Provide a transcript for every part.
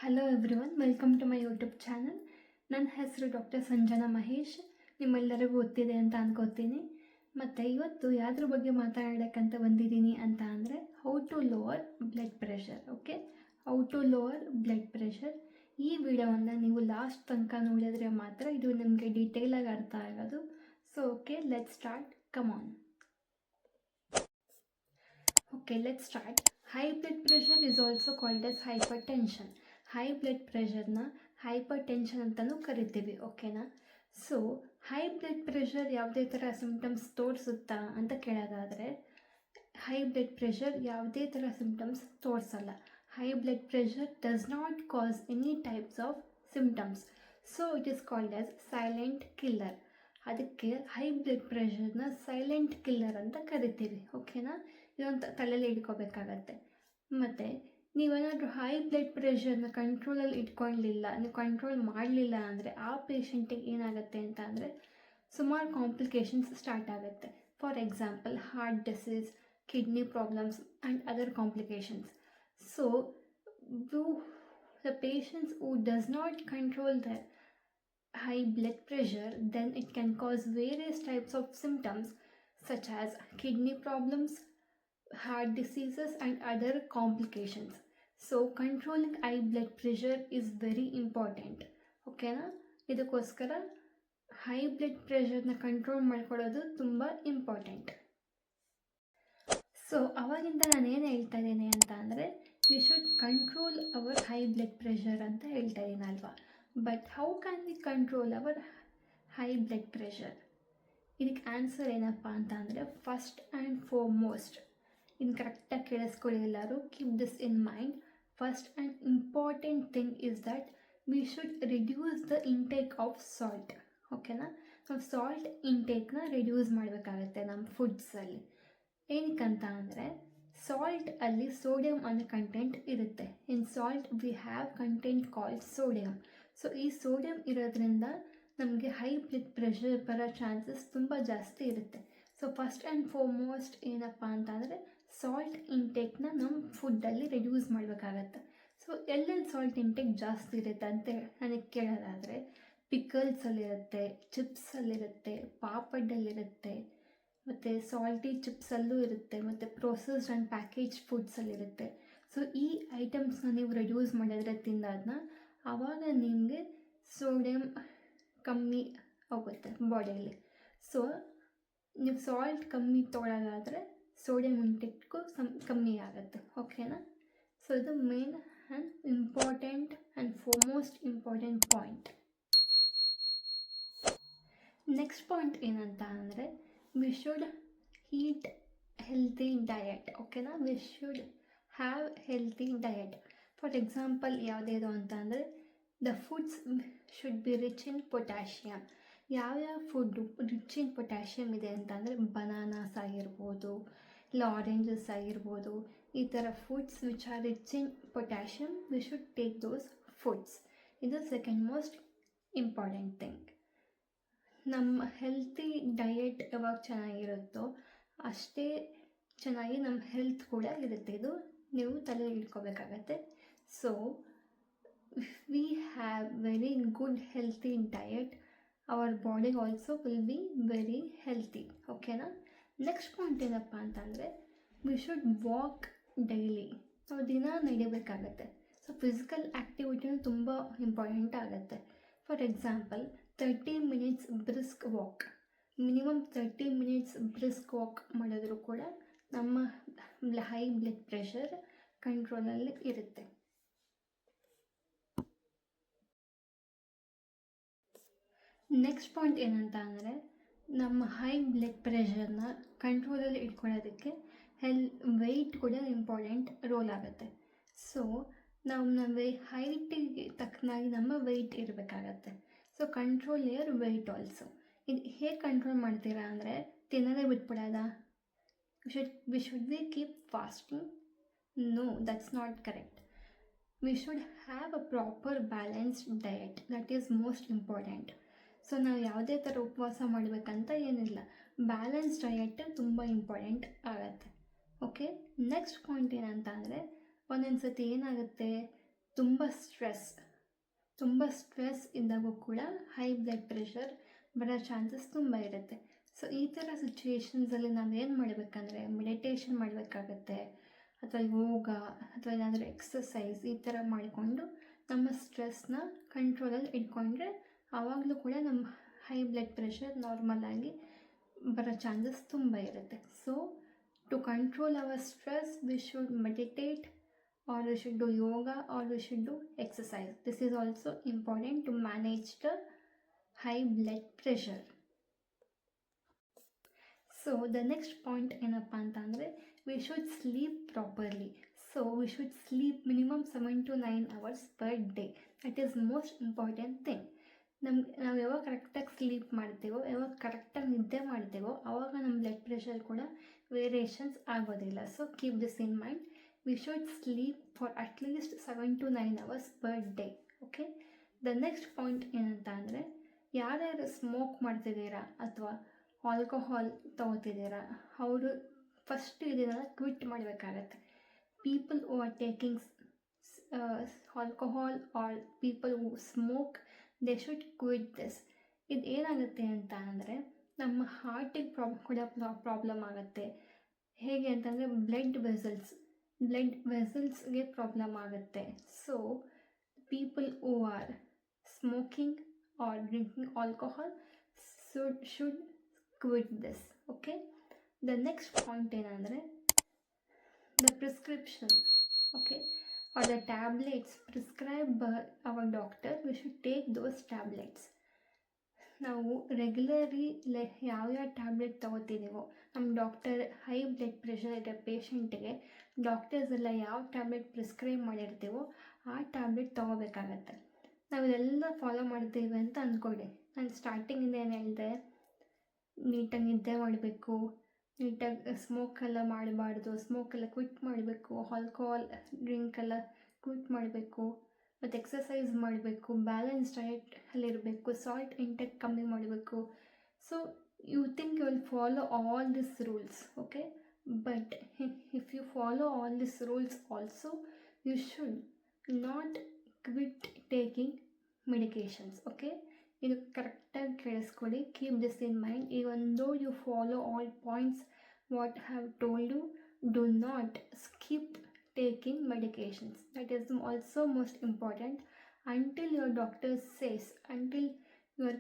Hello everyone, welcome to my YouTube channel. ನನ್ನ ಹೆಸರು doctor Sanjana Mahesh. ನಿಮ್ಮೆಲ್ಲರಿಗೂ ಗೊತ್ತಿದೆ ಅಂತ ಅನ್ಕೋತೀನಿ. ಮತ್ತು ಇವತ್ತು ಯಾವ್ದ್ರ ಬಗ್ಗೆ ಮಾತಾಡೋಕ್ಕಂತ ಬಂದಿದ್ದೀನಿ ಅಂತ ಅಂದರೆ how to lower blood pressure. Okay, how to lower blood pressure. ಈ ವಿಡಿಯೋವನ್ನು ನೀವು ಲಾಸ್ಟ್ ತನಕ ನೋಡಿದ್ರೆ ಮಾತ್ರ ಇದು ನಿಮಗೆ ಡೀಟೇಲಾಗಿ ಅರ್ಥ ಆಗೋದು. So okay, let start. Come on. Okay, let's start. High blood pressure is also called as hypertension. High blood ಪ್ರೆಷರ್ನ ಹೈಪರ್ ಟೆನ್ಷನ್ ಅಂತಲೂ ಕರಿತೀವಿ. ಓಕೆನಾ? ಸೊ ಹೈ ಬ್ಲಡ್ ಪ್ರೆಷರ್ ಯಾವುದೇ ಥರ ಸಿಮ್ಟಮ್ಸ್ ತೋರಿಸುತ್ತಾ ಅಂತ ಕೇಳೋದಾದರೆ, ಹೈ ಬ್ಲಡ್ ಪ್ರೆಷರ್ ಯಾವುದೇ ಥರ ಸಿಮ್ಟಮ್ಸ್ ತೋರಿಸಲ್ಲ. High blood pressure does not cause any types of symptoms. So it is called as silent killer. ಅದಕ್ಕೆ ಹೈ ಬ್ಲಡ್ ಪ್ರೆಷರ್ನ ಸೈಲೆಂಟ್ ಕಿಲ್ಲರ್ ಅಂತ ಕರಿತೀವಿ. ಓಕೆನಾ? ಇದೊಂದು ತಲೆಯಲ್ಲಿ ಇಟ್ಕೋಬೇಕಾಗತ್ತೆ. ಮತ್ತು ನೀವೇನಾದರೂ ಹೈ ಬ್ಲಡ್ ಪ್ರೆಷರ್ನ ಕಂಟ್ರೋಲಲ್ಲಿ ಇಟ್ಕೊಳ್ಳಲಿಲ್ಲ, ನೀವು ಕಂಟ್ರೋಲ್ ಮಾಡಲಿಲ್ಲ ಅಂದರೆ ಆ ಪೇಷಂಟಿಗೆ ಏನಾಗುತ್ತೆ ಅಂತ ಅಂದರೆ ಸುಮಾರು ಕಾಂಪ್ಲಿಕೇಶನ್ಸ್ ಸ್ಟಾರ್ಟ್ ಆಗುತ್ತೆ. For example, heart disease, kidney problems and other complications. So the patients who does not control the high blood pressure, then it can cause various types of symptoms such as kidney problems, heart diseases and other complications. So controlling high blood pressure is very important. ಓಕೆನಾ? ಇದಕ್ಕೋಸ್ಕರ high blood ಪ್ರೆಷರ್ನ control ಮಾಡ್ಕೊಳ್ಳೋದು ತುಂಬ important. So ಅವಾಗಿಂದ ನಾನು ಏನು ಹೇಳ್ತಾ ಇದ್ದೀನಿ ಅಂತ ಅಂದರೆ, we should control hour high blood pressure ಅಂತ ಹೇಳ್ತಾ ಇದ್ದೀನಿ ಅಲ್ವಾ. But how can we control hour high blood pressure? ಇದಕ್ಕೆ ಆನ್ಸರ್ ಏನಪ್ಪ ಅಂತ ಅಂದರೆ, ಫಸ್ಟ್ ಆ್ಯಂಡ್ ಫಾರ್ಮೋಸ್ಟ್, ಇನ್ನು ಕರೆಕ್ಟಾಗಿ ಕೇಳಿಸ್ಕೊಳ್ಳಿ ಎಲ್ಲರೂ, keep this in mind. First and important thing is that we should reduce the intake of salt. ಓಕೆನಾ? ನಾವು ಸಾಲ್ಟ್ ಇಂಟೇಕ್ನ ರಿಡ್ಯೂಸ್ ಮಾಡಬೇಕಾಗತ್ತೆ ನಮ್ಮ ಫುಡ್ಸಲ್ಲಿ. ಏನಕ್ಕಂತ ಅಂದರೆ, ಸಾಲ್ಟ್ ಅಲ್ಲಿ ಸೋಡಿಯಂ ಅನ್ನೋ ಕಂಟೆಂಟ್ ಇರುತ್ತೆ. In salt we have content called sodium. So ಈ ಸೋಡಿಯಂ ಇರೋದ್ರಿಂದ ನಮಗೆ ಹೈ ಬ್ಲಡ್ ಪ್ರೆಷರ್ ಬರೋ ಚಾನ್ಸಸ್ ತುಂಬ ಜಾಸ್ತಿ ಇರುತ್ತೆ. ಸೊ ಫಸ್ಟ್ ಆ್ಯಂಡ್ ಫಾರ್ಮೋಸ್ಟ್ ಏನಪ್ಪ ಅಂತ ಅಂದರೆ, ಸಾಲ್ಟ್ ಇಂಟೇಕ್ನ ನಮ್ಮ ಫುಡ್ಡಲ್ಲಿ ರಿಡ್ಯೂಸ್ ಮಾಡಬೇಕಾಗತ್ತೆ. ಸೊ ಎಲ್ಲೆಲ್ಲಿ ಸಾಲ್ಟ್ ಇಂಟೇಕ್ ಜಾಸ್ತಿ ಇರುತ್ತೆ ಅಂತ ನನಗೆ ಕೇಳೋದಾದರೆ, ಪಿಕಲ್ಸಲ್ಲಿರುತ್ತೆ, ಚಿಪ್ಸಲ್ಲಿರುತ್ತೆ, ಪಾಪಡಲ್ಲಿರುತ್ತೆ, ಮತ್ತು ಸಾಲ್ಟಿ ಚಿಪ್ಸಲ್ಲೂ ಇರುತ್ತೆ, ಮತ್ತು ಪ್ರೊಸೆಸ್ಡ್ ಆ್ಯಂಡ್ ಪ್ಯಾಕೇಜ್ ಫುಡ್ಸಲ್ಲಿರುತ್ತೆ. ಸೊ ಈ ಐಟಮ್ಸ್ನ ನೀವು ರಿಡ್ಯೂಸ್ ಮಾಡಿದ್ರೆ ತಿನ್ನೋದನ್ನ, ಆವಾಗ ನಿಮಗೆ ಸೋಡಿಯಂ ಕಮ್ಮಿ ಹೋಗುತ್ತೆ ಬಾಡಿಯಲ್ಲಿ. ಸೊ ನೀವು ಸಾಲ್ಟ್ ಕಮ್ಮಿ ತೊಗೊಳ್ಳೋದಾದರೆ ಸೋಡಿಯಂ ಇಂಟೆಕ್ಗೂ ಕಮ್ಮಿ ಆಗುತ್ತೆ. ಓಕೆನಾ? ಸೊ ಇದು main and important and foremost important point. Next point ಏನಂತ ಅಂದರೆ, we should eat healthy diet. ಓಕೆನಾ? We should have healthy diet. For example ಯಾವುದೇದು ಅಂತ ಅಂದರೆ, the foods should be rich in potassium. ಯಾವ್ಯಾವ ಫುಡ್ಡು ರಿಚ್ ಇನ್ ಪೊಟ್ಯಾಷಿಯಮ್ ಇದೆ ಅಂತ ಅಂದರೆ, ಬನಾನಾಸ್ ಆಗಿರ್ಬೋದು, ಇಲ್ಲ ಆರೆಂಜಸ್ ಆಗಿರ್ಬೋದು. ಈ ಥರ foods which are rich in potassium, V should take those foods. ಇದು ಸೆಕೆಂಡ್ ಮೋಸ್ಟ್ ಇಂಪಾರ್ಟೆಂಟ್ ಥಿಂಗ್. ನಮ್ಮ ಹೆಲ್ತಿ ಡಯಟ್ ಯಾವಾಗ ಚೆನ್ನಾಗಿರುತ್ತೋ ಅಷ್ಟೇ ಚೆನ್ನಾಗಿ ನಮ್ಮ ಹೆಲ್ತ್ ಕೂಡ ಇರುತ್ತೆ. ಇದು ನೀವು ತಲೆ ಇಟ್ಕೋಬೇಕಾಗತ್ತೆ. So if we have very good healthy diet, our body also will be very healthy. ಓಕೆನಾ? ನೆಕ್ಸ್ಟ್ ಪಾಯಿಂಟ್ ಏನಪ್ಪ ಅಂತಂದರೆ, ವಿ ಶುಡ್ ವಾಕ್ ಡೈಲಿ. ನಾವು ದಿನ ನಡಿಬೇಕಾಗತ್ತೆ. ಸೊ ಫಿಸಿಕಲ್ ಆ್ಯಕ್ಟಿವಿಟಿನೂ ತುಂಬ ಇಂಪಾರ್ಟೆಂಟ್ ಆಗುತ್ತೆ. For example, 30 minutes brisk walk, minimum 30 minutes brisk walk ಮಾಡಿದ್ರೂ ಕೂಡ ನಮ್ಮ ಹೈ ಬ್ಲಡ್ ಪ್ರೆಷರ್ ಕಂಟ್ರೋಲಲ್ಲಿ ಇರುತ್ತೆ. ನೆಕ್ಸ್ಟ್ ಪಾಯಿಂಟ್ ಏನಂತ ಅಂದರೆ, ನಮ್ಮ ಹೈ ಬ್ಲಡ್ ಪ್ರೆಷರ್ನ ಕಂಟ್ರೋಲಲ್ಲಿ ಇಟ್ಕೊಳ್ಳೋದಕ್ಕೆ ವೆಯ್ಟ್ ಕೂಡ ಇಂಪಾರ್ಟೆಂಟ್ ರೋಲ್ ಆಗುತ್ತೆ. ಸೊ ನಮ್ಮ ಹೈಟಿಗೆ ತಕ್ಕನಾಗಿ ನಮ್ಮ ವೆಯ್ಟ್ ಇರಬೇಕಾಗತ್ತೆ. So control your weight also. ಇದು ಹೇಗೆ ಕಂಟ್ರೋಲ್ ಮಾಡ್ತೀರಾ ಅಂದರೆ, ತಿನ್ನೋದೇ ಬಿಟ್ಬಿಡೋದಾ? We should we keep fasting? No, that's not correct. We should have a proper balanced diet. That is most important. So ನಾವು ಯಾವುದೇ ಥರ ಉಪವಾಸ ಮಾಡಬೇಕಂತ ಏನಿಲ್ಲ, ಬ್ಯಾಲೆನ್ಸ್ ಡಯಟ್ ತುಂಬ ಇಂಪಾರ್ಟೆಂಟ್ ಆಗುತ್ತೆ. ಓಕೆ, ನೆಕ್ಸ್ಟ್ ಪಾಯಿಂಟ್ ಏನಂತ ಅಂದರೆ, ಒಂದೊಂದು ಸತಿ ಏನಾಗುತ್ತೆ, ತುಂಬ ಸ್ಟ್ರೆಸ್ ಇದ್ದಾಗೂ ಕೂಡ ಹೈ ಬ್ಲಡ್ ಪ್ರೆಷರ್ ಬರೋ ಚಾನ್ಸಸ್ ತುಂಬ ಇರುತ್ತೆ. ಸೊ ಈ ಥರ ಸಿಚುವೇಶನ್ಸಲ್ಲಿ ನಾವೇನು ಮಾಡಬೇಕಂದ್ರೆ ಮೆಡಿಟೇಷನ್ ಮಾಡಬೇಕಾಗತ್ತೆ, ಅಥವಾ ಯೋಗ ಅಥವಾ ಏನಾದರೂ ಎಕ್ಸಸೈಸ್ ಈ ಥರ ಮಾಡಿಕೊಂಡು ನಮ್ಮ ಸ್ಟ್ರೆಸ್ನ ಕಂಟ್ರೋಲಲ್ಲಿ ಇಟ್ಕೊಂಡ್ರೆ ಆವಾಗಲೂ ಕೂಡ ನಮ್ಮ ಹೈ ಬ್ಲಡ್ ಪ್ರೆಷರ್ ನಾರ್ಮಲ್ ಆಗಿ ಬರೋ ಚಾನ್ಸಸ್ ತುಂಬ ಇರುತ್ತೆ. So to control our stress we should meditate, or we should do yoga, or we should do exercise. This is also important to manage the high blood pressure. So the next point ಏನಪ್ಪ ಅಂತಂದರೆ we should sleep properly. So we should sleep minimum 7 to 9 hours per day. That is most important thing. ನಾವು ಯಾವಾಗ ಕರೆಕ್ಟಾಗಿ sleep ಮಾಡ್ತೀವೋ, ಯಾವಾಗ ಕರೆಕ್ಟಾಗಿ ನಿದ್ದೆ ಮಾಡ್ತೀವೋ ಆವಾಗ ನಮ್ಮ ಬ್ಲಡ್ ಪ್ರೆಷರ್ ಕೂಡ ವೇರಿಯೇಷನ್ಸ್ ಆಗೋದಿಲ್ಲ. So keep this in mind. We should sleep for at least 7 to 9 hours per day. Okay. The next point ಏನಂತ ಅಂದರೆ ಯಾರ್ಯಾರು ಸ್ಮೋಕ್ ಮಾಡ್ತಿದ್ದೀರಾ ಅಥವಾ ಆಲ್ಕೋಹಾಲ್ ತಗೋತಿದ್ದೀರಾ ಅವರು ಫಸ್ಟ್ ಇದನ್ನೆಲ್ಲ ಕ್ವಿಟ್ ಮಾಡಬೇಕಾಗತ್ತೆ. People who are taking alcohol or people who smoke, they should quit this. ಇದು ಏನಾಗುತ್ತೆ ಅಂತ ಅಂದರೆ ನಮ್ಮ ಹಾರ್ಟಿಗೆ ಕೂಡ ಪ್ರಾಬ್ಲಮ್ ಆಗುತ್ತೆ. ಹೇಗೆ ಅಂತಂದರೆ ಬ್ಲಡ್ ವೆಸಲ್ಸ್ಗೆ ಪ್ರಾಬ್ಲಮ್ ಆಗುತ್ತೆ. So people who are smoking or drinking alcohol should quit this. Okay. The next point ಏನಂದರೆ the prescription, okay, or the tablets prescribe by our doctor, we should take those tablets. ನಾವು regularly ಯಾವ್ಯಾವ tablet ತೊಗೋತಿದ್ದೀವೋ, ನಮ್ಮ doctor high blood pressure ಇರೋ ಪೇಷಂಟಿಗೆ doctors ಎಲ್ಲ ಯಾವ tablet prescribe ಮಾಡಿರ್ತೀವೋ ಆ tablet ತೊಗೋಬೇಕಾಗತ್ತೆ. ನಾವು ಇದೆಲ್ಲ ಫಾಲೋ ಮಾಡ್ತೀವಿ ಅಂತ ಅಂದ್ಕೊಳ್ಳಿ. ನಾನು ಸ್ಟಾರ್ಟಿಂಗಿಂದ ಏನು ಹೇಳಿದೆ, ನೀಟಾಗಿ ನಿದ್ದೆ ಮಾಡಬೇಕು, ನೀಟಾಗಿ ಸ್ಮೋಕೆಲ್ಲ ಮಾಡಬಾರ್ದು, ಸ್ಮೋಕೆಲ್ಲ ಕ್ವಿಟ್ ಮಾಡಬೇಕು, ಆಲ್ಕೋಹಾಲ್ ಡ್ರಿಂಕೆಲ್ಲ ಕ್ವಿಟ್ ಮಾಡಬೇಕು, ಮತ್ತು ಎಕ್ಸಸೈಸ್ ಮಾಡಬೇಕು, ಬ್ಯಾಲೆನ್ಸ್ ಡಯಟಲ್ಲಿರಬೇಕು, ಸಾಲ್ಟ್ ಇಂಟೆಕ್ ಕಮ್ಮಿ ಮಾಡಬೇಕು. So you think you will follow all this rules, okay, but if you follow all this rules also you should not quit taking medications. Okay, ಇದು ಕರೆಕ್ಟಾಗಿ ಕೇಳಿಸ್ಕೊಳ್ಳಿ. Keep this in mind. Even though you follow all points what have told you, do not skip taking medications. That is also most important. Until your doctor says, until your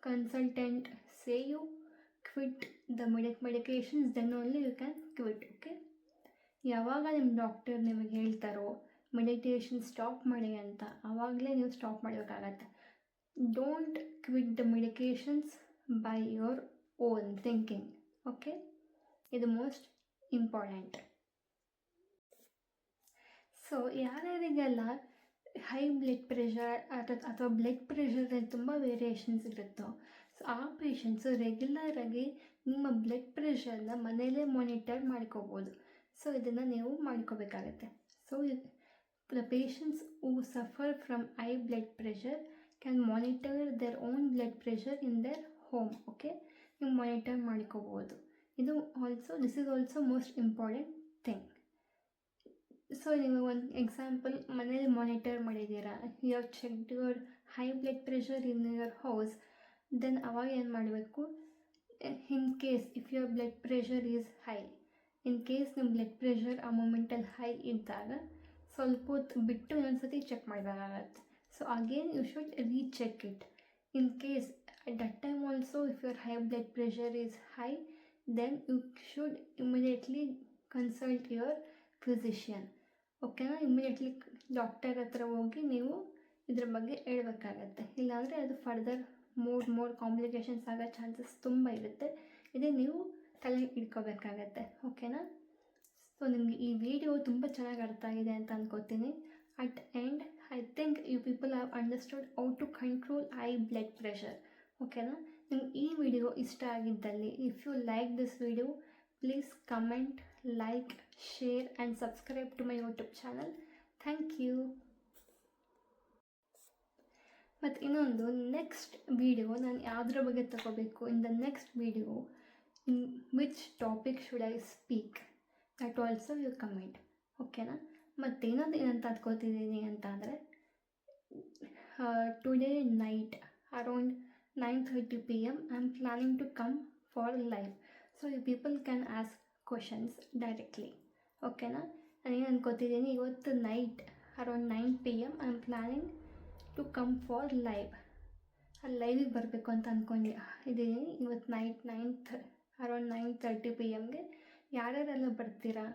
consultant say you quit the medications, then only you can quit. Okay. ಯಾವಾಗ ನಿಮ್ಮ doctor ನಿಮಗೆ ಹೇಳ್ತಾರೋ meditation stop ಮಾಡಿ ಅಂತ, ಆವಾಗಲೇ ನೀವು stop ಮಾಡಬೇಕಾಗತ್ತೆ. Don't quit the medications by your own thinking. Okay, ಇದು ಮೋಸ್ಟ್ ಇಂಪಾರ್ಟೆಂಟ್. ಸೊ ಯಾರ್ಯಾರಿಗೆಲ್ಲ ಹೈ ಬ್ಲಡ್ ಪ್ರೆಷರ್ ಅಥವಾ ಬ್ಲಡ್ ಪ್ರೆಷರಲ್ಲಿ ತುಂಬ ವೇರಿಯೇಷನ್ಸ್ ಇರುತ್ತೋ, ಸೊ ಆ ಪೇಷಂಟ್ಸು ರೆಗ್ಯುಲರಾಗಿ ನಿಮ್ಮ ಬ್ಲಡ್ ಪ್ರೆಷರ್ನ ಮನೆಯಲ್ಲೇ ಮಾನಿಟರ್ ಮಾಡ್ಕೋಬೋದು. ಸೊ ಇದನ್ನು ನೀವು ಮಾಡ್ಕೋಬೇಕಾಗತ್ತೆ. So the patients who suffer from high blood pressure can monitor their own blood pressure in their home. Okay, ನೀವು ಮಾನಿಟರ್ ಮಾಡ್ಕೋಬೋದು. This is also most important thing. So ನೀವು ಒಂದು ಎಕ್ಸಾಂಪಲ್ ಮನೇಲಿ ಮಾನಿಟರ್ ಮಾಡಿದ್ದೀರಾ, you have checked your high blood pressure in your house, then ಅವಾಗ ಏನು ಮಾಡಬೇಕು, in case if your blood pressure is high, in case ನಿಮ್ಮ blood pressure ಆ ಮೂಮೆಂಟಲ್ಲಿ ಹೈ ಇದ್ದಾಗ ಸ್ವಲ್ಪ ಹೊತ್ತು ಬಿಟ್ಟು ಇನ್ನೊಂದ್ಸತಿ ಚೆಕ್ ಮಾಡಬೇಕಾಗತ್ತೆ. So again you should recheck it. In case at that time also if your high blood pressure is high, then you should immediately consult your physician. ಓಕೆನಾ, ಇಮಿಡಿಯೇಟ್ಲಿ ಡಾಕ್ಟರ್ ಹತ್ರ ಹೋಗಿ ನೀವು ಇದ್ರ ಬಗ್ಗೆ ಹೇಳ್ಬೇಕಾಗತ್ತೆ. ಇಲ್ಲಾಂದರೆ ಅದು ಫರ್ದರ್ ಮೋರ್ ಕಾಂಪ್ಲಿಕೇಶನ್ಸ್ ಆಗೋ ಚಾನ್ಸಸ್ ತುಂಬ ಇರುತ್ತೆ. ಇದೇ ನೀವು ತಲೆ ಇಟ್ಕೋಬೇಕಾಗತ್ತೆ. ಓಕೆನಾ. ಸೊ ನಿಮಗೆ ಈ ವಿಡಿಯೋ ತುಂಬ ಚೆನ್ನಾಗಿ ಅರ್ಥ ಆಗಿದೆ ಅಂತ ಅಂದ್ಕೋತೀನಿ. At end I think you people have understood how to control high blood pressure. ಓಕೆನಾ. ನಿಮ್ಗೆ ಈ ವಿಡಿಯೋ ಇಷ್ಟ ಆಗಿದ್ದಲ್ಲಿ, if you like this video, please comment, like, share and subscribe to my YouTube channel. Thank you. ಮತ್ತು ಇನ್ನೊಂದು next video ನಾನು ಯಾವುದ್ರ ಬಗ್ಗೆ ತಗೋಬೇಕು, in the next video in which topic should I speak, that also you comment. ಓಕೆನಾ. ಮತ್ತೇನೊಂದು ಏನಂತ ಅಂದ್ಕೋತಿದ್ದೀನಿ ಅಂತ ಅಂದರೆ today night around 9:30 p.m. I'm planning to come for live. So you people can ask questions directly. ಓಕೆನಾ? ನಾನೇನು ಅನ್ಕೋತಿದ್ದೀನಿ, ಇವತ್ತು night around 9 p.m. I'm planning to come for live. ಅಲ್ಲಿ ಲೈವಿಗೆ ಬರಬೇಕು ಅಂತ ಇದ್ದೀನಿ. ಇವತ್ತು ನೈಟ್ ಅರೌಂಡ್ 9:30 p.m.ಗೆ ಯಾರ್ಯಾರೆಲ್ಲ ಬರ್ತೀರಾ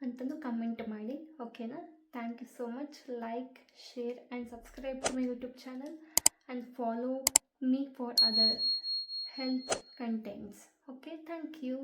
ಅಂತಂದು ಕಮೆಂಟ್ ಮಾಡಿ. ಓಕೆನಾ? Thank you so much. Like, share and subscribe to my YouTube channel and follow me for other health contents. Okay, thank you.